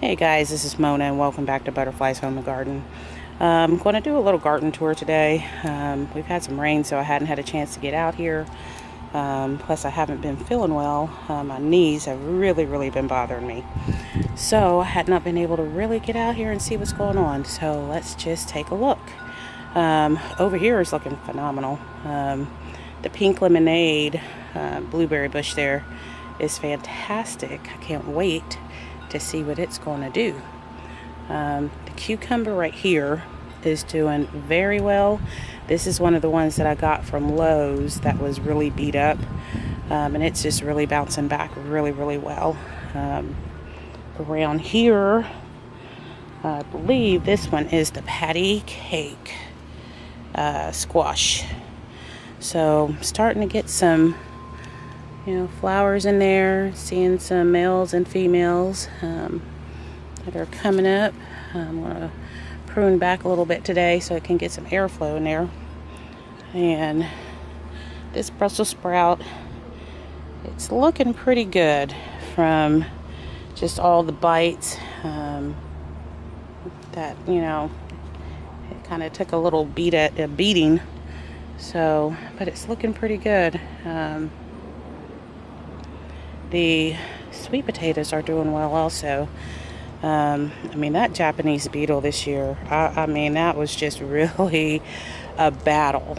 Hey guys, this is Mona and welcome back to Butterfliez Home and Garden. I'm going to do a little garden tour today. We've had some rain, so I hadn't had a chance to get out here. Plus I haven't been feeling well. My knees have really been bothering me. So I had not been able to really get out here and see what's going on. So let's just take a look. Over here is looking phenomenal. The pink lemonade blueberry bush there is fantastic. I can't wait to see what it's going to do. The cucumber right here is doing very well. This is one of the ones that I got from Lowe's that was really beat up, and it's just really bouncing back really well. Around here, I believe this one is the patty cake squash. So I'm starting to get some flowers in there, seeing some males and females that are coming up. I'm going to prune back a little bit today so it can get some airflow in there. And this Brussels sprout, it's looking pretty good from just all the bites that, it kind of took a little beating. So, but it's looking pretty good. The sweet potatoes are doing well also. That Japanese beetle this year, that was just really a battle.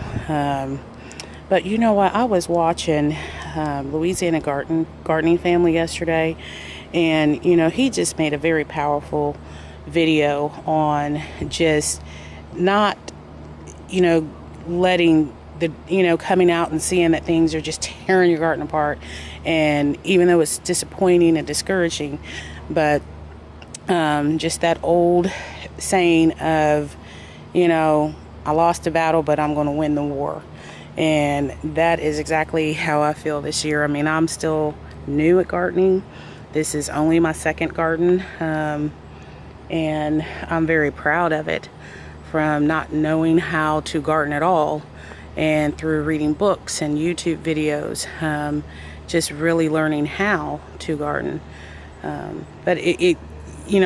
But you know what? I was watching Louisiana gardening family yesterday, and he just made a very powerful video on just not, letting the, coming out and seeing that things are just tearing your garden apart. And even though it's disappointing and discouraging, but just that old saying of, I lost a battle, but I'm going to win the war. And that is exactly how I feel this year. I'm still new at gardening. This is only my second garden. And I'm very proud of it, from not knowing how to garden at all, and through reading books and YouTube videos, just really learning how to garden. But I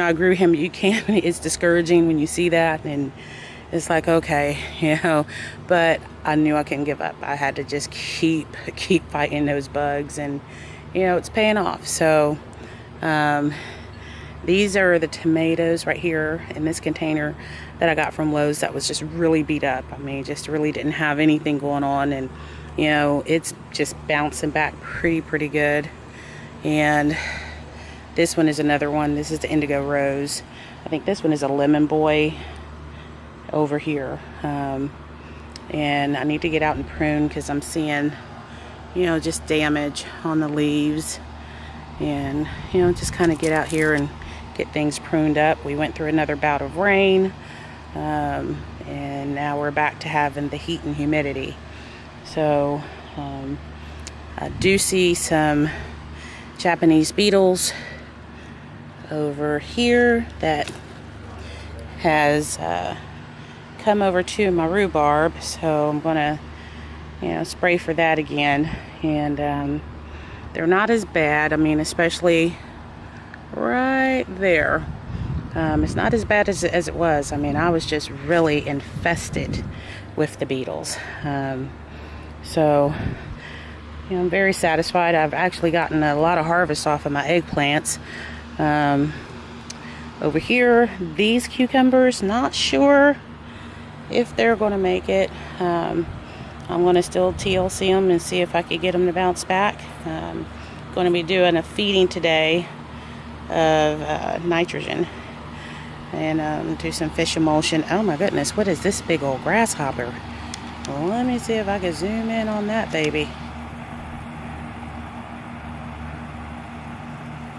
agree with him. It's discouraging when you see that, and it's like, okay, but I knew I couldn't give up. I had to just keep fighting those bugs, and it's paying off. So these are the tomatoes right here in this container that I got from Lowe's that was just really beat up. Just really didn't have anything going on, and it's just bouncing back pretty good. And this one is another one. This is the indigo rose. I think this one is a lemon boy over here. And I need to get out and prune because I'm seeing, just damage on the leaves. And, just kind of get out here and get things pruned up. We went through another bout of rain. And now we're back to having the heat and humidity. So I do see some Japanese beetles over here that has come over to my rhubarb, so I'm gonna spray for that again. And they're not as bad, especially right there. It's not as bad as it was. I was just really infested with the beetles. So I'm very satisfied. I've actually gotten a lot of harvest off of my eggplants. Over here, these cucumbers, not sure if they're going to make it. I'm going to still TLC them and see if I could get them to bounce back. Going to be doing a feeding today of nitrogen, and do some fish emulsion. Oh my goodness, what is this big old grasshopper? Well, let me see if I can zoom in on that baby.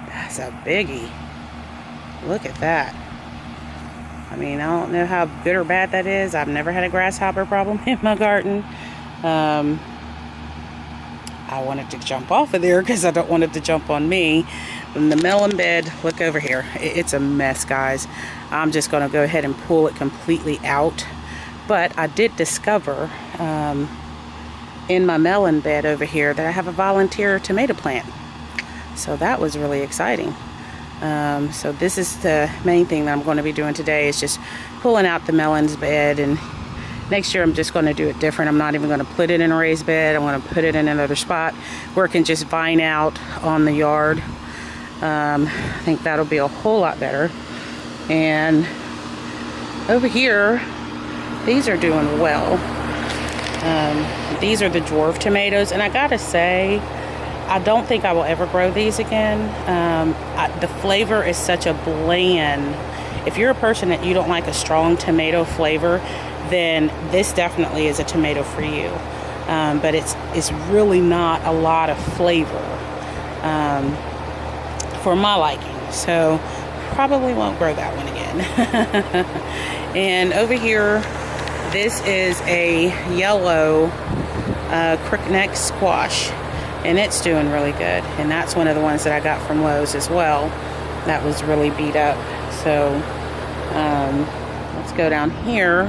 That's a biggie. Look at that. I don't know how good or bad that is. I've never had a grasshopper problem in my garden. I wanted to jump off of there because I don't want it to jump on me. And the melon bed, look over here. It's a mess, guys. I'm just going to go ahead and pull it completely out. But I did discover in my melon bed over here that I have a volunteer tomato plant. So that was really exciting. So this is the main thing that I'm going to be doing today, is just pulling out the melons bed. And next year I'm just going to do it different. I'm not even going to put it in a raised bed. I'm going to put it in another spot where it can just vine out on the yard. I think that'll be a whole lot better. And over here, these are doing well. These are the dwarf tomatoes, and I gotta say, I don't think I will ever grow these again. The flavor is such a bland. If you're a person that you don't like a strong tomato flavor, then this definitely is a tomato for you. But it's really not a lot of flavor for my liking. So probably won't grow that one again. And over here, this is a yellow crookneck squash, and it's doing really good. And that's one of the ones that I got from Lowe's as well. That was really beat up. So let's go down here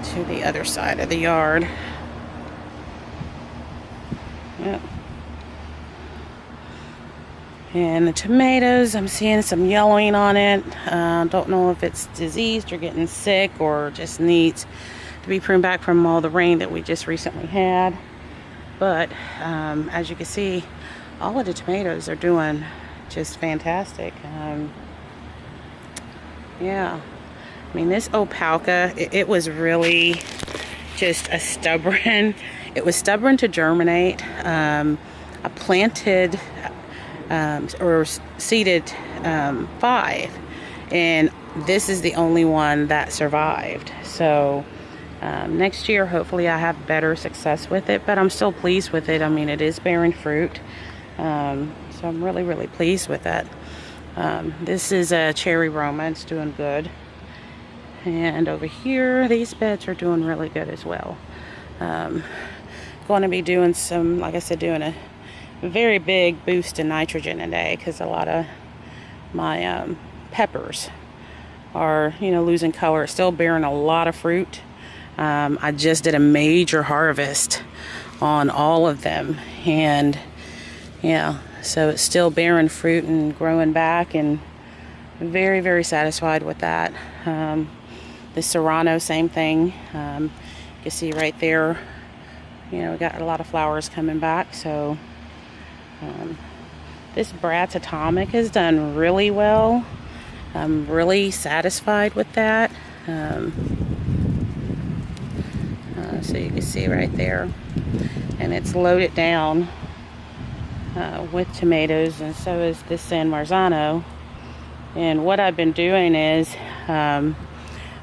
to the other side of the yard. Yep. And the tomatoes, I'm seeing some yellowing on it. Don't know if it's diseased or getting sick or just needs to be pruned back from all the rain that we just recently had. But as you can see, all of the tomatoes are doing just fantastic. Yeah, I mean, this Opalka, it was really just a stubborn, it was stubborn to germinate. I planted or seeded 5, and this is the only one that survived. So next year hopefully I have better success with it, but I'm still pleased with it. I mean, it is bearing fruit, so I'm really pleased with that. This is a cherry Roma. It's doing good. And over here, these beds are doing really good as well. Going to be doing some, like I said, doing a very big boost in nitrogen today, because a lot of my peppers are, losing color. It's still bearing a lot of fruit. I just did a major harvest on all of them, and yeah, so it's still bearing fruit and growing back, and very satisfied with that. The Serrano, same thing. You can see right there, we got a lot of flowers coming back. So this Bratz Atomic has done really well. I'm really satisfied with that. So you can see right there, and it's loaded down with tomatoes, and so is this San Marzano. And what I've been doing is,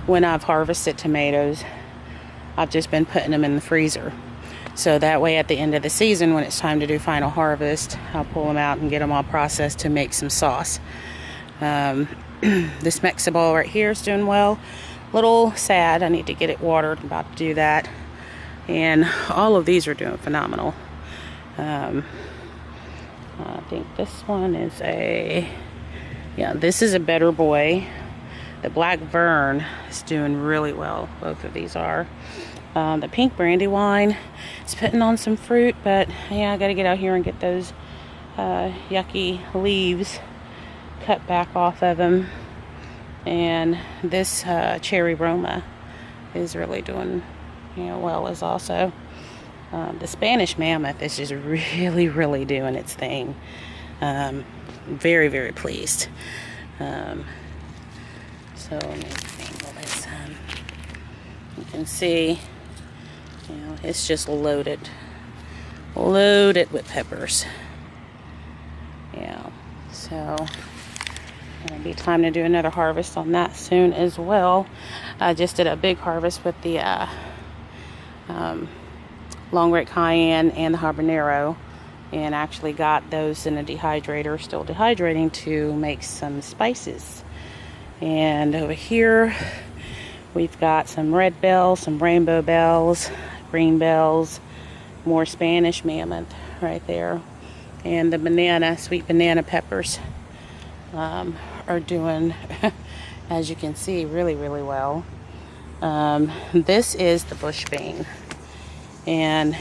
when I've harvested tomatoes, I've just been putting them in the freezer. So that way at the end of the season, when it's time to do final harvest, I'll pull them out and get them all processed to make some sauce. This Mexiball right here is doing well. Little sad, I need to get it watered. I'm about to do that. And all of these are doing phenomenal. I think this one is this is a Better Boy. The Black Vern is doing really well. Both of these are. The pink Brandywine is putting on some fruit, but yeah, I got to get out here and get those yucky leaves cut back off of them. And this Cherry Roma is really doing well as also. The Spanish Mammoth is just really doing its thing. Very pleased. So let me angle this. You can see, it's just loaded with peppers. Yeah, so it'll be time to do another harvest on that soon as well. I just did a big harvest with the Long Red Cayenne and the Habanero, and actually got those in a dehydrator, still dehydrating, to make some spices. And over here we've got some red bells, some rainbow bells, green bells, more Spanish Mammoth right there, and the sweet banana peppers are doing, as you can see, really well. This is the bush bean, and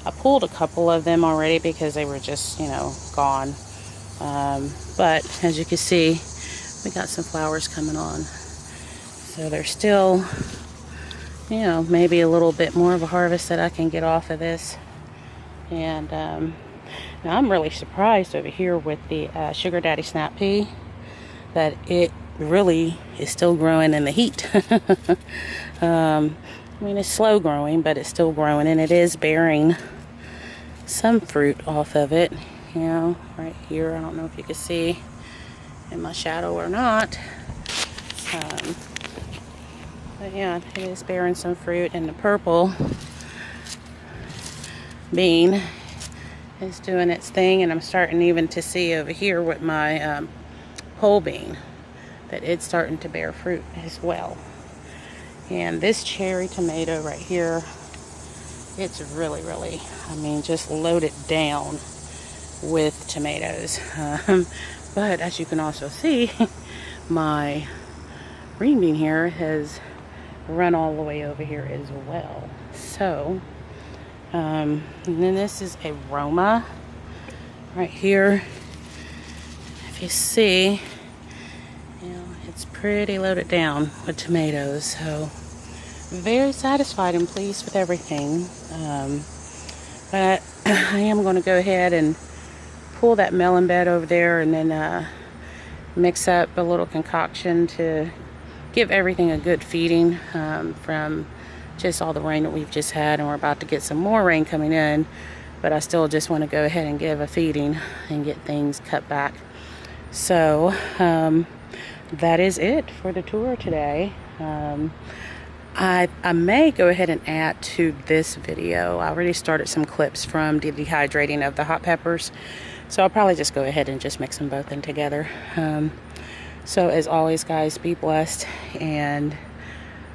I pulled a couple of them already because they were just gone. But as you can see, we got some flowers coming on. So there's still, you know, maybe a little bit more of a harvest that I can get off of this. And now I'm really surprised over here with the Sugar Daddy Snap Pea that it really is still growing in the heat. I mean, it's slow growing, but it's still growing, and it is bearing some fruit off of it. You know, right here, I don't know if you can see in my shadow or not. But yeah, it is bearing some fruit, and the purple bean is doing its thing, and I'm starting even to see over here with my pole bean that it's starting to bear fruit as well. And this cherry tomato right here, it's really, I mean, just loaded down with tomatoes. But as you can also see, my green bean here has run all the way over here as well. So, and then this is a Roma right here. If you see, you know, it's pretty loaded down with tomatoes. So, very satisfied and pleased with everything. But I am going to go ahead and pull that melon bed over there, and then mix up a little concoction to give everything a good feeding from just all the rain that we've just had, and we're about to get some more rain coming in, but I still just want to go ahead and give a feeding and get things cut back. So that is it for the tour today. I may go ahead and add to this video. I already started some clips from the dehydrating of the hot peppers, so I'll probably just go ahead and just mix them both in together. So as always, guys, be blessed. And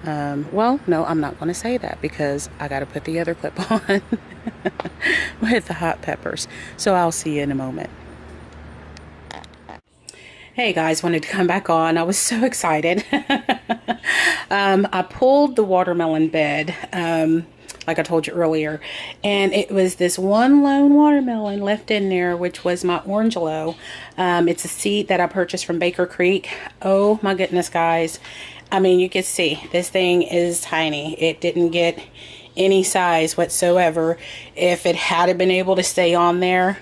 well, no, I'm not going to say that because I got to put the other clip on with the hot peppers. So I'll see you in a moment. Hey guys, wanted to come back on. I was so excited. I pulled the watermelon bed, like I told you earlier, and it was this one lone watermelon left in there, which was my Orangelo. It's a seed that I purchased from Baker Creek. Oh my goodness, guys. I mean, you can see this thing is tiny. It didn't get any size whatsoever. If it had been able to stay on there,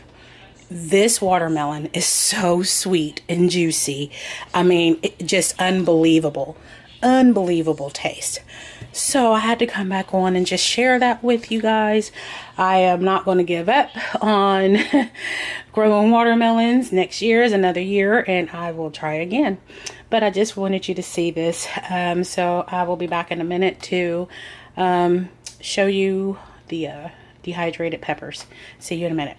this watermelon is so sweet and juicy. I mean, just unbelievable. Unbelievable taste. So I had to come back on and just share that with you guys. I am not going to give up on growing watermelons. Next year is another year, and I will try again. But I just wanted you to see this. So I will be back in a minute to show you the dehydrated peppers. See you in a minute.